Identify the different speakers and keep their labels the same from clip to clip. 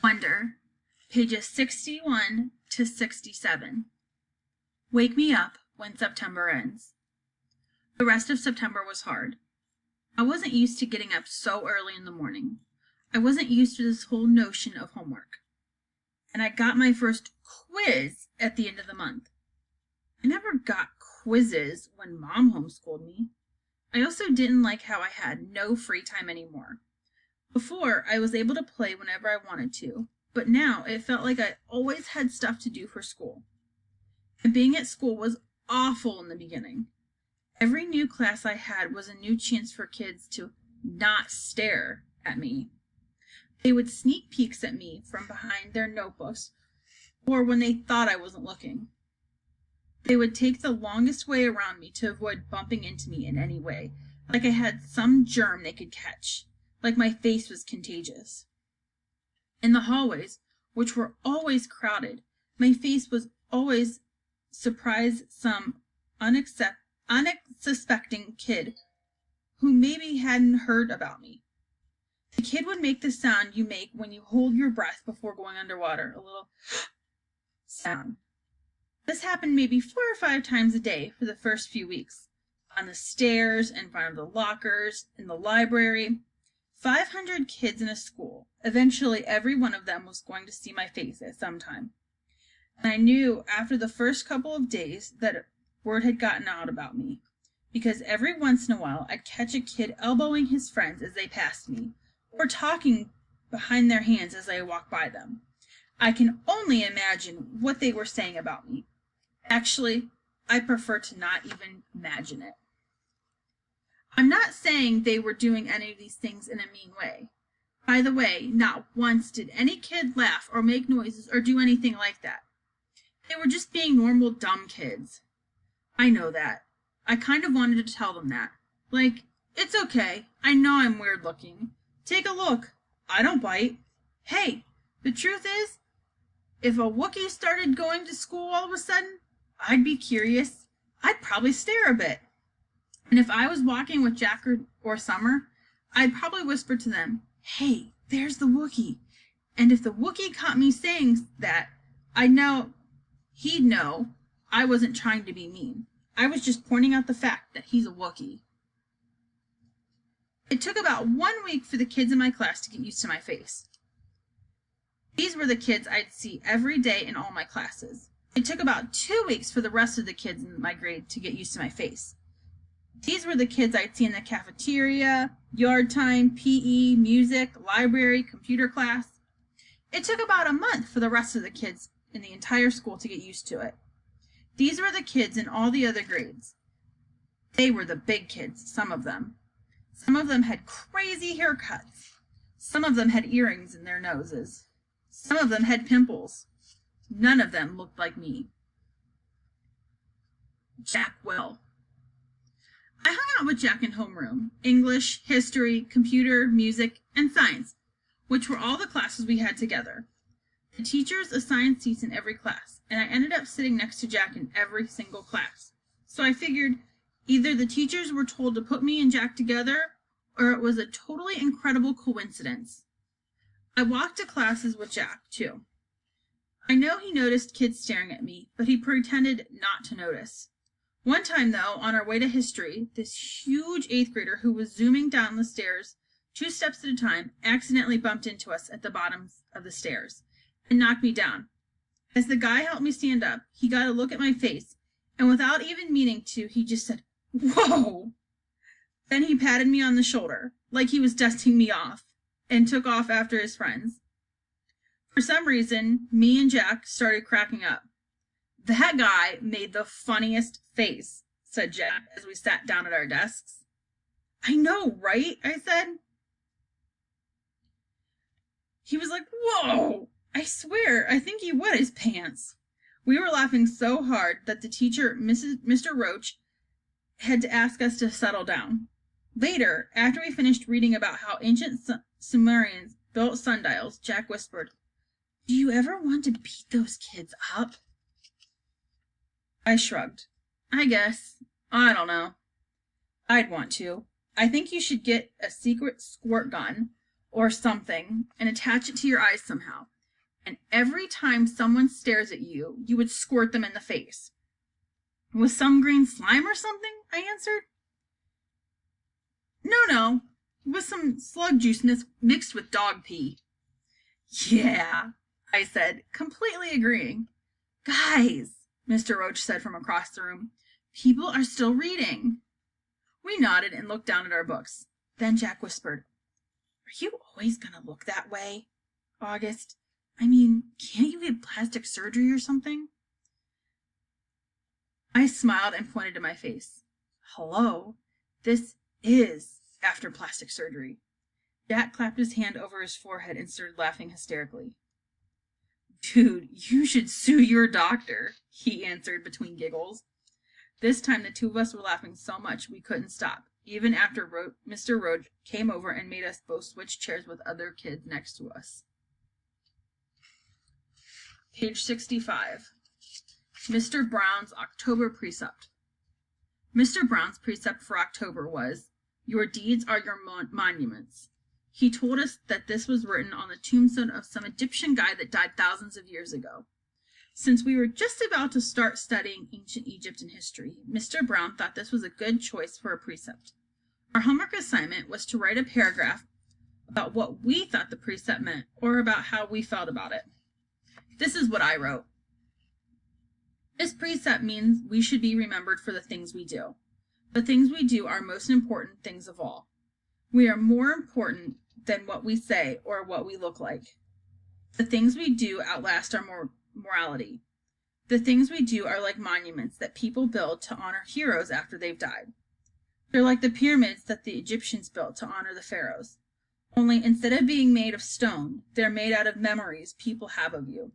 Speaker 1: Wonder, pages 61 to 67. Wake me up when September ends. The rest of September was hard. I wasn't used to getting up so early in the morning. I wasn't used to this whole notion of homework. And I got my first quiz at the end of the month. I never got quizzes when Mom homeschooled me. I also didn't like how I had no free time anymore. Before, I was able to play whenever I wanted to, but now it felt like I always had stuff to do for school. And being at school was awful in the beginning. Every new class I had was a new chance for kids to not stare at me. They would sneak peeks at me from behind their notebooks or when they thought I wasn't looking. They would take the longest way around me to avoid bumping into me in any way, like I had some germ they could catch, like my face was contagious. In the hallways, which were always crowded, my face was always surprise some unsuspecting kid who maybe hadn't heard about me. The kid would make the sound you make when you hold your breath before going underwater, a little sound. This happened maybe 4 or 5 times a day for the first few weeks. On the stairs, in front of the lockers, in the library. 500 kids in a school. Eventually, every one of them was going to see my face at some time. And I knew after the first couple of days that word had gotten out about me, because every once in a while I'd catch a kid elbowing his friends as they passed me, or talking behind their hands as I walked by them. I can only imagine what they were saying about me. Actually, I prefer to not even imagine it. I'm not saying they were doing any of these things in a mean way. By the way, not once did any kid laugh or make noises or do anything like that. They were just being normal, dumb kids. I know that. I kind of wanted to tell them that. Like, it's okay. I know I'm weird looking. Take a look. I don't bite. Hey, the truth is, if a Wookiee started going to school all of a sudden, I'd be curious. I'd probably stare a bit. And if I was walking with Jack or Summer, I'd probably whisper to them, hey, there's the Wookiee. And if the Wookiee caught me saying that, he'd know I wasn't trying to be mean. I was just pointing out the fact that he's a Wookiee. It took about 1 week for the kids in my class to get used to my face. These were the kids I'd see every day in all my classes. It took about 2 weeks for the rest of the kids in my grade to get used to my face. These were the kids I'd see in the cafeteria, yard time, PE, music, library, computer class. It took about a month for the rest of the kids in the entire school to get used to it. These were the kids in all the other grades. They were the big kids, some of them. Some of them had crazy haircuts. Some of them had earrings in their noses. Some of them had pimples. None of them looked like me. Jack Will. I hung out with Jack in homeroom, English, history, computer, music, and science, which were all the classes we had together. The teachers assigned seats in every class, and I ended up sitting next to Jack in every single class. So I figured either the teachers were told to put me and Jack together, or it was a totally incredible coincidence. I walked to classes with Jack, too. I know he noticed kids staring at me, but he pretended not to notice. One time, though, on our way to history, this huge 8th grader who was zooming down the stairs 2 steps at a time accidentally bumped into us at the bottom of the stairs and knocked me down. As the guy helped me stand up, he got a look at my face, and without even meaning to, he just said, "Whoa!" Then he patted me on the shoulder, like he was dusting me off, and took off after his friends. For some reason, me and Jack started cracking up. "That guy made the funniest face," said Jack as we sat down at our desks. "I know, right?" I said. He was like, "Whoa! I swear, I think he wet his pants." We were laughing so hard that the teacher, Mr. Roach, had to ask us to settle down. Later, after we finished reading about how ancient Sumerians built sundials, Jack whispered, "Do you ever want to beat those kids up?" I shrugged. "I guess. I don't know. I'd want to. I think you should get a secret squirt gun or something and attach it to your eyes somehow. and every time someone stares at you, you would squirt them in the face. With some green slime or something? I answered. No, with some slug juice mixed with dog pee. Yeah, I said, completely agreeing. Guys, Mr. Roach said from across the room, people are still reading. We nodded and looked down at our books. Then Jack whispered, Are you always going to look that way, August? I mean, can't you get plastic surgery or something? I smiled and pointed to my face. Hello, this is after plastic surgery. Jack clapped his hand over his forehead and started laughing hysterically. Dude, you should sue your doctor, he answered between giggles. This time the two of us were laughing so much we couldn't stop, even after Mr. Roach came over and made us both switch chairs with other kids next to us. Page 65. Mr. Brown's October Precept. Mr. Brown's precept for October was, Your deeds are your monuments. He told us that this was written on the tombstone of some Egyptian guy that died thousands of years ago. Since we were just about to start studying ancient Egypt and history, Mr. Brown thought this was a good choice for a precept. Our homework assignment was to write a paragraph about what we thought the precept meant, or about how we felt about it. This is what I wrote. This precept means we should be remembered for the things we do. The things we do are most important things of all. We are more important than what we say or what we look like. The things we do outlast our morality. The things we do are like monuments that people build to honor heroes after they've died. They're like the pyramids that the Egyptians built to honor the pharaohs. Only instead of being made of stone, they're made out of memories people have of you.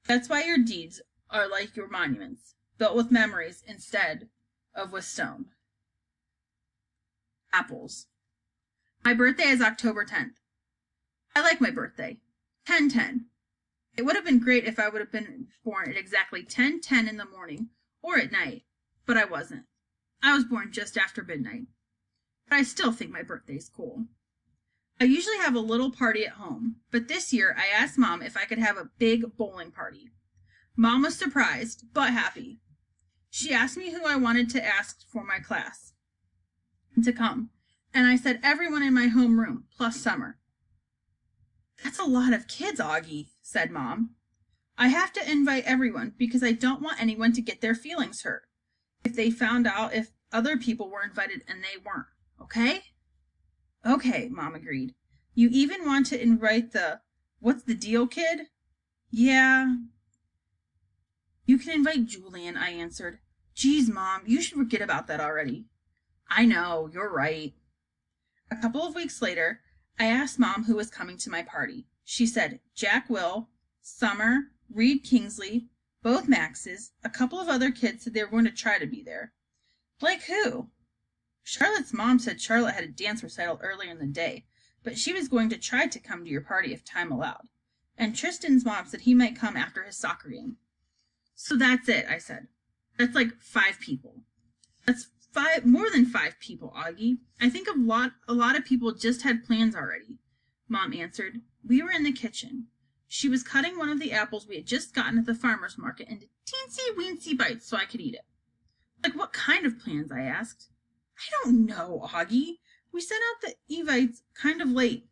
Speaker 1: That's why your deeds are like your monuments, built with memories instead of with stone. Apples. My birthday is October 10th. I like my birthday. 10-10. It would have been great if I would have been born at exactly 10:10 in the morning or at night, but I wasn't. I was born just after midnight. But I still think my birthday's cool. I usually have a little party at home, but this year I asked Mom if I could have a big bowling party. Mom was surprised, but happy. She asked me who I wanted to ask for my class to come, and I said everyone in my homeroom, plus Summer. That's a lot of kids, Augie, said Mom. I have to invite everyone because I don't want anyone to get their feelings hurt if they found out if other people were invited and they weren't, okay? Okay, Mom agreed. You even want to invite the what's the deal kid? Yeah. You can invite Julian, I answered. Geez, Mom, you should forget about that already. I know, you're right. A couple of weeks later, I asked Mom who was coming to my party. She said Jack Will, Summer, Reed Kingsley, both Maxes, a couple of other kids said they were going to try to be there. Like who? Charlotte's mom said Charlotte had a dance recital earlier in the day, but she was going to try to come to your party if time allowed. And Tristan's mom said he might come after his soccer game. So that's it, I said. That's like 5 people. That's more than 5 people, Augie. I think a lot of people just had plans already. Mom answered. We were in the kitchen. She was cutting one of the apples we had just gotten at the farmer's market into teensy-weensy bites so I could eat it. Like what kind of plans, I asked. I don't know, Augie. We sent out the Evites kind of late.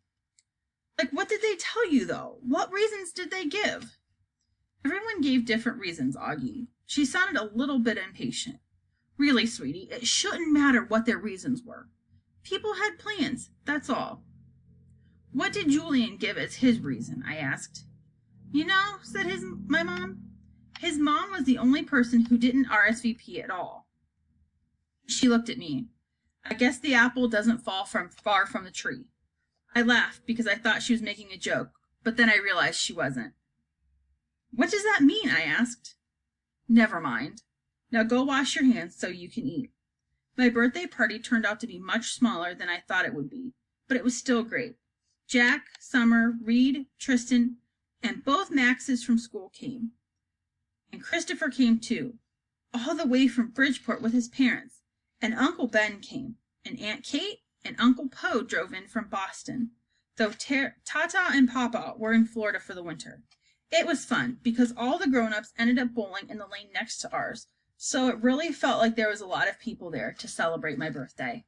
Speaker 1: Like what did they tell you, though? What reasons did they give? Everyone gave different reasons, Augie. She sounded a little bit impatient. Really, sweetie, it shouldn't matter what their reasons were. People had plans, that's all. What did Julian give as his reason? I asked. You know, said my mom, his mom was the only person who didn't RSVP at all. She looked at me. I guess the apple doesn't fall far from the tree. I laughed because I thought she was making a joke, but then I realized she wasn't. What does that mean? I asked. Never mind. Now go wash your hands so you can eat. My birthday party turned out to be much smaller than I thought it would be, but it was still great. Jack, Summer, Reed, Tristan, and both Maxes from school came. And Christopher came too, all the way from Bridgeport with his parents. And Uncle Ben came, and Aunt Kate and Uncle Poe drove in from Boston, though Tata and Papa were in Florida for the winter. It was fun because all the grown-ups ended up bowling in the lane next to ours, so it really felt like there was a lot of people there to celebrate my birthday.